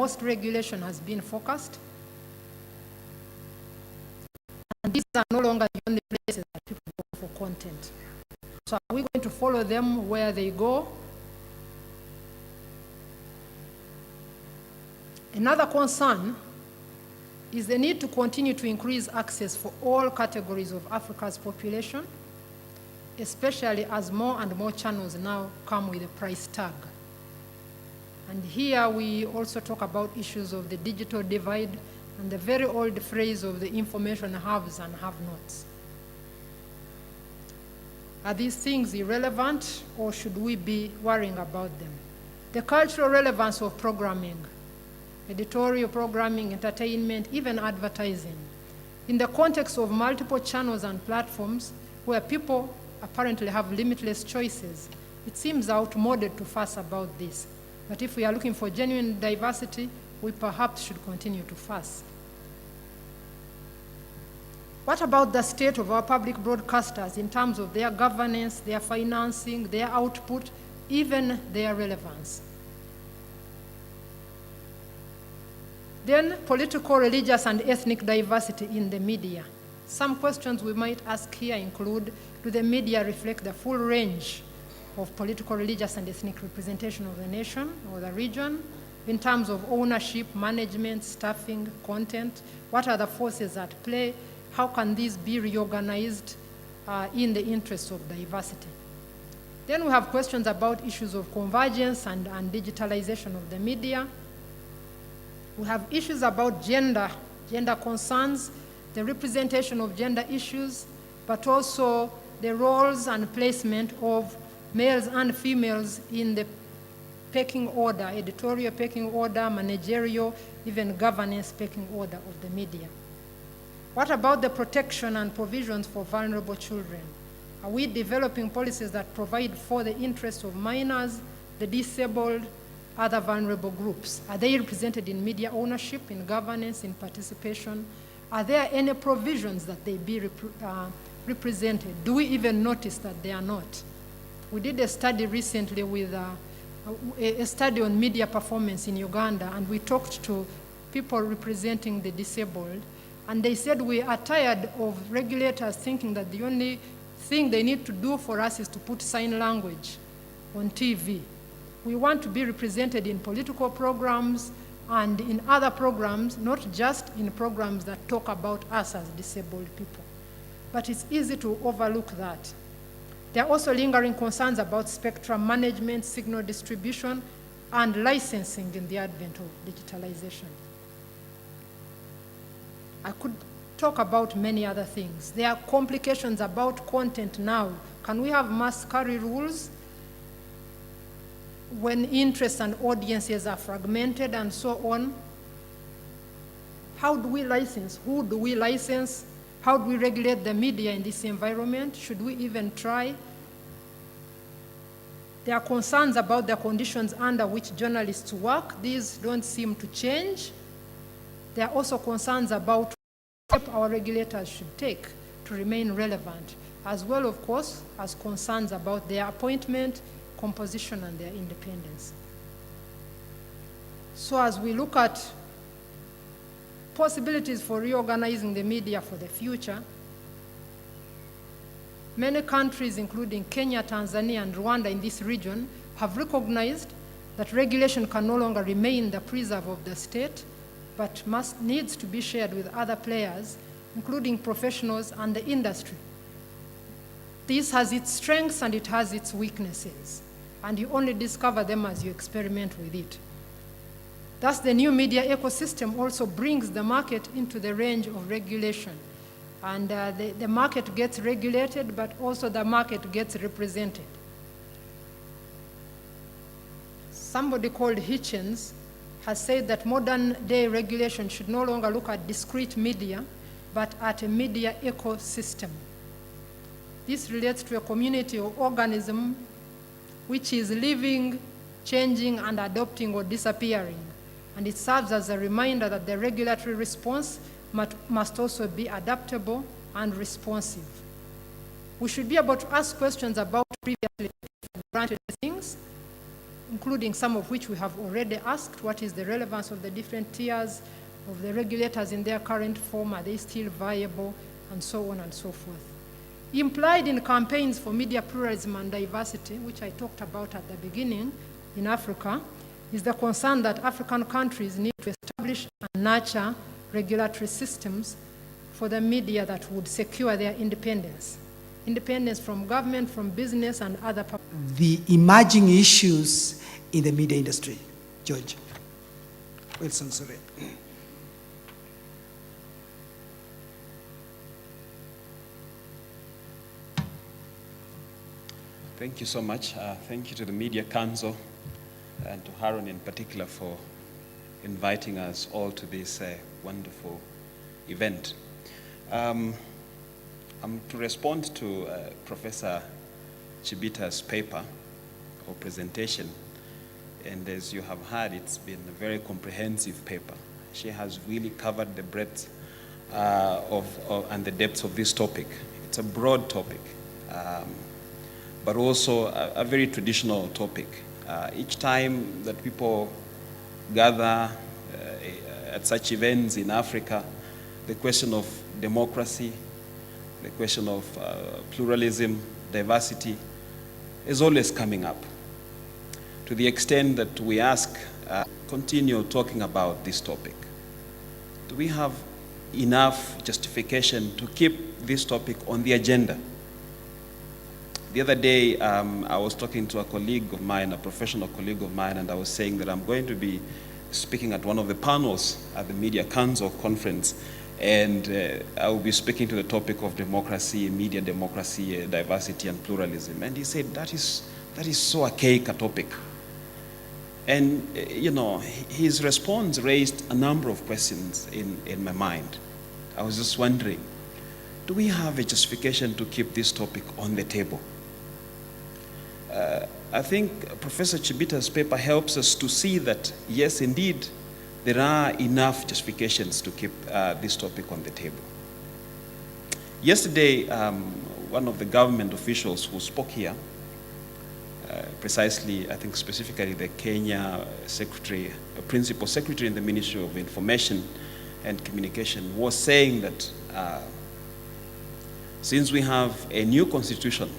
most regulation has been focused. And these are no longer the only places that people go for content. So are we going to follow them where they go? Another concern is the need to continue to increase access for all categories of Africa's population, especially as more and more channels now come with a price tag. And here we also talk about issues of the digital divide and the very old phrase of the information haves and have-nots. Are these things irrelevant, or should we be worrying about them? The cultural relevance of programming, editorial programming, entertainment, even advertising. In the context of multiple channels and platforms where people apparently have limitless choices, it seems outmoded to fuss about this. But if we are looking for genuine diversity, we perhaps should continue to fuss. What about the state of our public broadcasters in terms of their governance, their financing, their output, even their relevance? Then, political, religious, and ethnic diversity in the media. Some questions we might ask here include, do the media reflect the full range of political, religious, and ethnic representation of the nation or the region in terms of ownership, management, staffing, content? What are the forces at play? How can these be reorganized in the interests of diversity? Then we have questions about issues of convergence and digitalization of the media. We have issues about gender concerns, the representation of gender issues, but also the roles and placement of males and females in the pecking order, editorial pecking order, managerial, even governance pecking order of the media. What about the protection and provisions for vulnerable children? Are we developing policies that provide for the interests of minors, the disabled, other vulnerable groups? Are they represented in media ownership, in governance, in participation? Are there any provisions that they be represented? Do we even notice that they are not? We did a study recently with a study on media performance in Uganda, and we talked to people representing the disabled, and they said we are tired of regulators thinking that the only thing they need to do for us is to put sign language on TV. We want to be represented in political programs and in other programs, not just in programs that talk about us as disabled people. But it's easy to overlook that. There are also lingering concerns about spectrum management, signal distribution, and licensing in the advent of digitalization. I could talk about many other things. There are complications about content now. Can we have must carry rules when interests and audiences are fragmented and so on? How do we license? Who do we license? How do we regulate the media in this environment? Should we even try? There are concerns about the conditions under which journalists work. These don't seem to change. There are also concerns about what our regulators should take to remain relevant, as well, of course, as concerns about their appointment, composition, and their independence. So as we look at possibilities for reorganizing the media for the future, many countries, including Kenya, Tanzania, and Rwanda in this region, have recognized that regulation can no longer remain the preserve of the state, but needs to be shared with other players, including professionals and the industry. This has its strengths and it has its weaknesses, and you only discover them as you experiment with it. Thus, the new media ecosystem also brings the market into the range of regulation. And the market gets regulated, but also the market gets represented. Somebody called Hitchens has said that modern day regulation should no longer look at discrete media, but at a media ecosystem. This relates to a community or organism which is living, changing, and adopting or disappearing. And it serves as a reminder that the regulatory response must also be adaptable and responsive. We should be able to ask questions about previously granted things. including some of which we have already asked. What is the relevance of the different tiers of the regulators in their current form? Are they still viable? And so on and so forth. Implied in campaigns for media pluralism and diversity, which I talked about at the beginning in Africa, is the concern that African countries need to establish and nurture regulatory systems for the media that would secure their independence. Independence from government, from business, and other the emerging issues in the media industry. George Wilson, sorry. Thank you so much. Thank you to the Media Council and to Haron in particular for inviting us all to this wonderful event. To respond to Professor Chibita's paper or presentation, and as you have heard, it's been a very comprehensive paper. She has really covered the breadth and the depths of this topic. It's a broad topic, but also a very traditional topic. Each time that people gather at such events in Africa, the question of democracy, the question of pluralism, diversity is always coming up. To the extent that we ask, continue talking about this topic. Do we have enough justification to keep this topic on the agenda? The other day, I was talking to a colleague of mine, a professional colleague of mine, and I was saying that I'm going to be speaking at one of the panels at the Media Council conference, and I will be speaking to the topic of democracy, media democracy, diversity, and pluralism. And he said, that is so archaic a topic. And, you know, his response raised a number of questions in my mind. I was just wondering, do we have a justification to keep this topic on the table? I think Professor Chibita's paper helps us to see that, yes, indeed, there are enough justifications to keep this topic on the table. Yesterday, one of the government officials who spoke here, precisely, I think specifically the Kenya secretary, principal secretary in the Ministry of Information and Communication, was saying that since we have a new constitution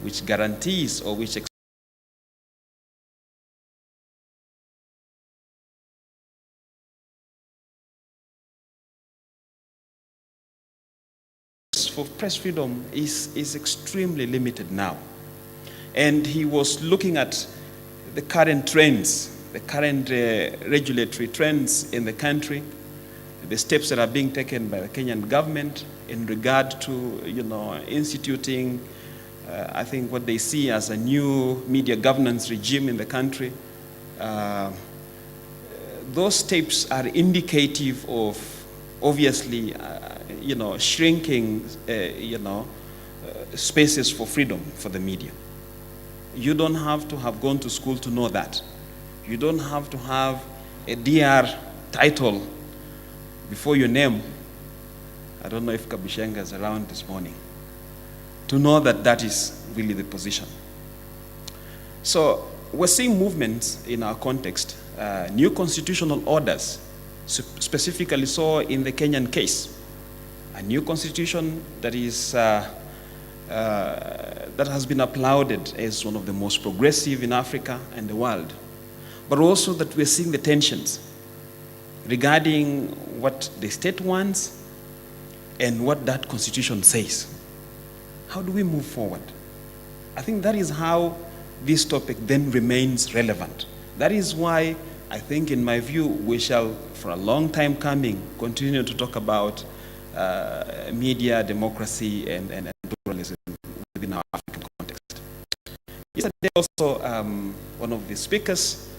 which guarantees or which for press freedom is extremely limited now. And he was looking at the current trends, the current regulatory trends in the country, the steps that are being taken by the Kenyan government in regard to, you know, instituting I think what they see as a new media governance regime in the country. Those steps are indicative of obviously, you know, shrinking, spaces for freedom for the media. You don't have to have gone to school to know that. You don't have to have a DR title before your name. I don't know if Kabishenga is around this morning, to know that that is really the position. So we're seeing movements in our context, new constitutional orders, specifically so in the Kenyan case. A new constitution that is that has been applauded as one of the most progressive in Africa and the world, but also that we're seeing the tensions regarding what the state wants and what that constitution says. How do we move forward? I think that is how this topic then remains relevant. That is why I think, in my view, we shall, for a long time coming, continue to talk about media, democracy, and pluralism within our African context. Yesterday also, one of the speakers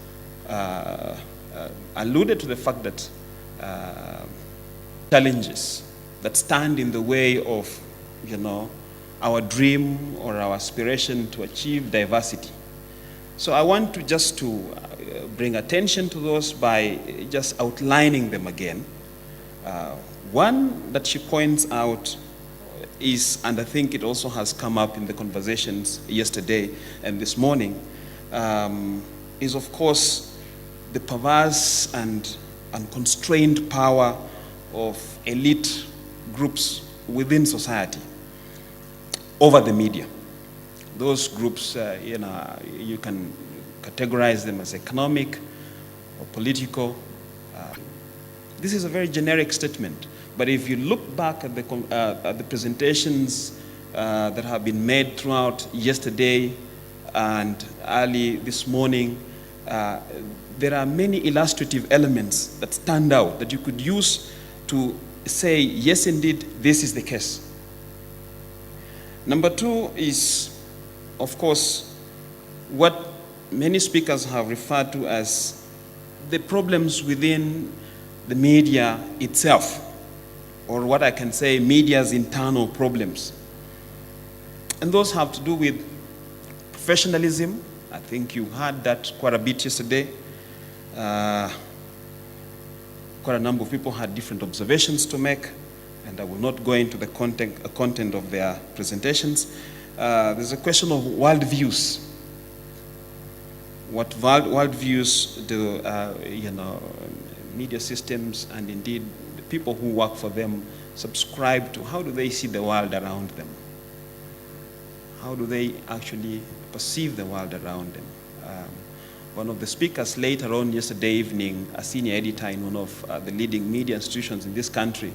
alluded to the fact that challenges that stand in the way of, you know, our dream or our aspiration to achieve diversity. So I want to just to bring attention to those by just outlining them again. One that she points out is, and I think it also has come up in the conversations yesterday and this morning, is, of course, the perverse and unconstrained power of elite groups within society over the media. Those groups, you can categorize them as economic or political. This is a very generic statement, but if you look back at the presentations that have been made throughout yesterday and early this morning, there are many illustrative elements that stand out that you could use to say, yes, indeed, this is the case. Number two is, of course, what many speakers have referred to as the problems within the media itself, or what I can say, media's internal problems. And those have to do with professionalism. I think you heard that quite a bit yesterday. Quite a number of people had different observations to make, and I will not go into the content of their presentations. There's a question of worldviews. What worldviews do media systems and indeed the people who work for them subscribe to? How do they see the world around them? How do they actually perceive the world around them? One of the speakers later on yesterday evening, a senior editor in one of the leading media institutions in this country,